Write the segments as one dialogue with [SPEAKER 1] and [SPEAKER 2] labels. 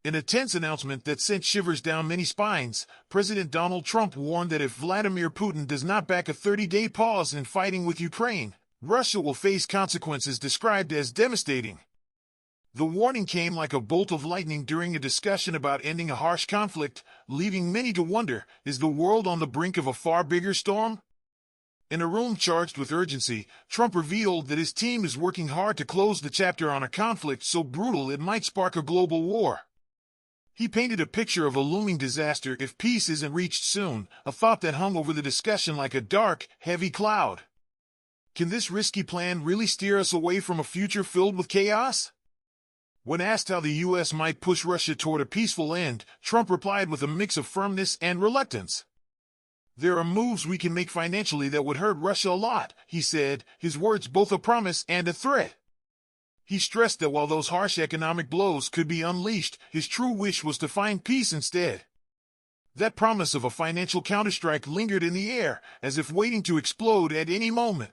[SPEAKER 1] In a tense announcement that sent shivers down many spines, President Donald Trump warned that if Vladimir Putin does not back a 30-day pause in fighting with Ukraine, Russia will face consequences described as devastating. The warning came like a bolt of lightning during a discussion about ending a harsh conflict, leaving many to wonder, is the world on the brink of a far bigger storm? In a room charged with urgency, Trump revealed that his team is working hard to close the chapter on a conflict so brutal it might spark a global war. He painted a picture of a looming disaster if peace isn't reached soon, a thought that hung over the discussion like a dark, heavy cloud. Can this risky plan really steer us away from a future filled with chaos? When asked how the U.S. might push Russia toward a peaceful end, Trump replied with a mix of firmness and reluctance. "There are moves we can make financially that would hurt Russia a lot," he said, his words both a promise and a threat. He stressed that while those harsh economic blows could be unleashed, his true wish was to find peace instead. That promise of a financial counterstrike lingered in the air, as if waiting to explode at any moment.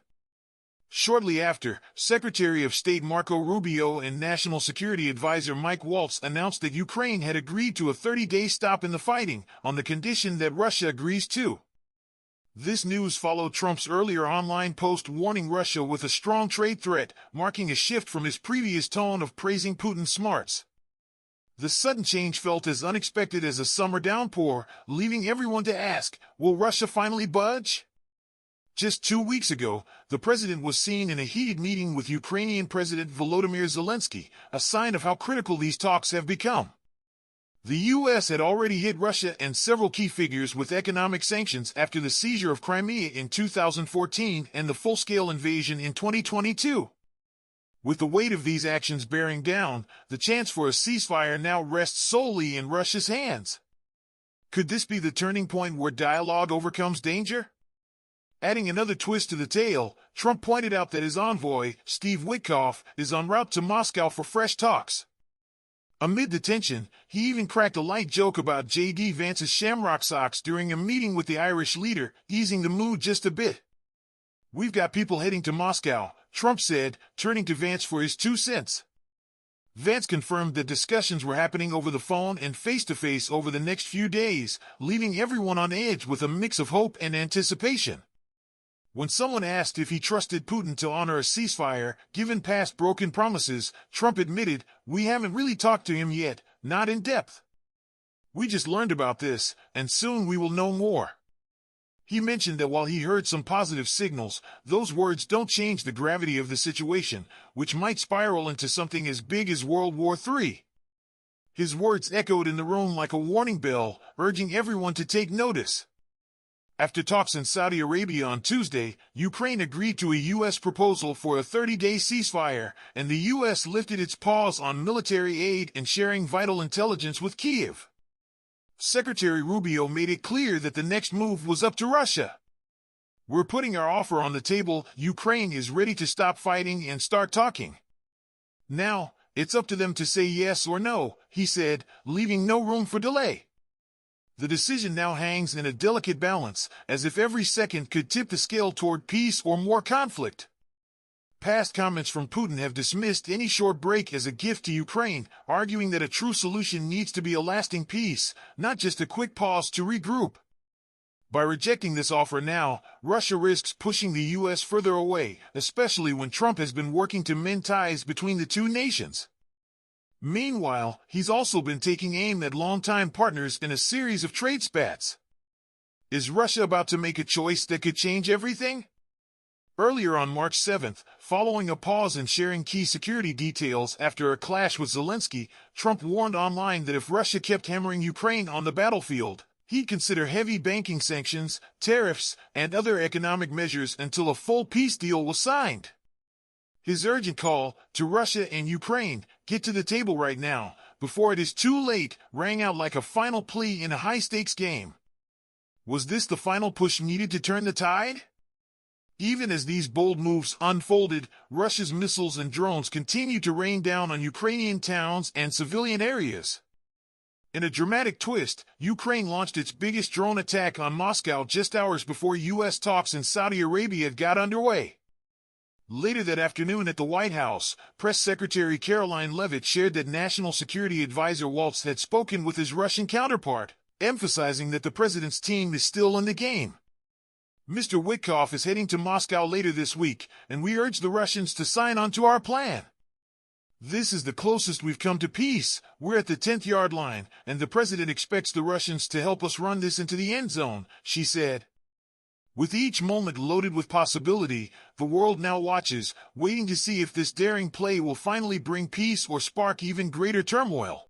[SPEAKER 1] Shortly after, Secretary of State Marco Rubio and National Security Advisor Mike Waltz announced that Ukraine had agreed to a 30-day stop in the fighting, on the condition that Russia agrees too. This news followed Trump's earlier online post warning Russia with a strong trade threat, marking a shift from his previous tone of praising Putin's smarts. The sudden change felt as unexpected as a summer downpour, leaving everyone to ask, will Russia finally budge? Just 2 weeks ago, the president was seen in a heated meeting with Ukrainian President Volodymyr Zelensky, a sign of how critical these talks have become. The U.S. had already hit Russia and several key figures with economic sanctions after the seizure of Crimea in 2014 and the full-scale invasion in 2022. With the weight of these actions bearing down, the chance for a ceasefire now rests solely in Russia's hands. Could this be the turning point where dialogue overcomes danger? Adding another twist to the tale, Trump pointed out that his envoy, Steve Witkoff, is en route to Moscow for fresh talks. Amid the tension, he even cracked a light joke about J.D. Vance's shamrock socks during a meeting with the Irish leader, easing the mood just a bit. "We've got people heading to Moscow," Trump said, turning to Vance for his 2 cents. Vance confirmed that discussions were happening over the phone and face-to-face over the next few days, leaving everyone on edge with a mix of hope and anticipation. When someone asked if he trusted Putin to honor a ceasefire, given past broken promises, Trump admitted, "We haven't really talked to him yet, not in depth. We just learned about this, and soon we will know more." He mentioned that while he heard some positive signals, those words don't change the gravity of the situation, which might spiral into something as big as World War III. His words echoed in the room like a warning bell, urging everyone to take notice. After talks in Saudi Arabia on Tuesday, Ukraine agreed to a U.S. proposal for a 30-day ceasefire, and the U.S. lifted its pause on military aid and sharing vital intelligence with Kyiv. Secretary Rubio made it clear that the next move was up to Russia. "We're putting our offer on the table. Ukraine is ready to stop fighting and start talking. Now, it's up to them to say yes or no," he said, leaving no room for delay. The decision now hangs in a delicate balance, as if every second could tip the scale toward peace or more conflict. Past comments from Putin have dismissed any short break as a gift to Ukraine, arguing that a true solution needs to be a lasting peace, not just a quick pause to regroup. By rejecting this offer now, Russia risks pushing the U.S. further away, especially when Trump has been working to mend ties between the two nations. Meanwhile, he's also been taking aim at longtime partners in a series of trade spats. Is Russia about to make a choice that could change everything? Earlier on March 7th, following a pause in sharing key security details after a clash with Zelensky, Trump warned online that if Russia kept hammering Ukraine on the battlefield, he'd consider heavy banking sanctions, tariffs, and other economic measures until a full peace deal was signed. His urgent call to Russia and Ukraine, "Get to the table right now, before it is too late," rang out like a final plea in a high-stakes game. Was this the final push needed to turn the tide? Even as these bold moves unfolded, Russia's missiles and drones continued to rain down on Ukrainian towns and civilian areas. In a dramatic twist, Ukraine launched its biggest drone attack on Moscow just hours before U.S. talks in Saudi Arabia got underway. Later that afternoon at the White House, Press Secretary Caroline Leavitt shared that National Security Advisor Waltz had spoken with his Russian counterpart, emphasizing that the president's team is still in the game. Mr. Witkoff is heading to Moscow later this week, and we urge the Russians to sign on to our plan. This is the closest we've come to peace. We're at the 10th-yard line, and the president expects the Russians to help us run this into the end zone, she said. With each moment loaded with possibility, the world now watches, waiting to see if this daring play will finally bring peace or spark even greater turmoil.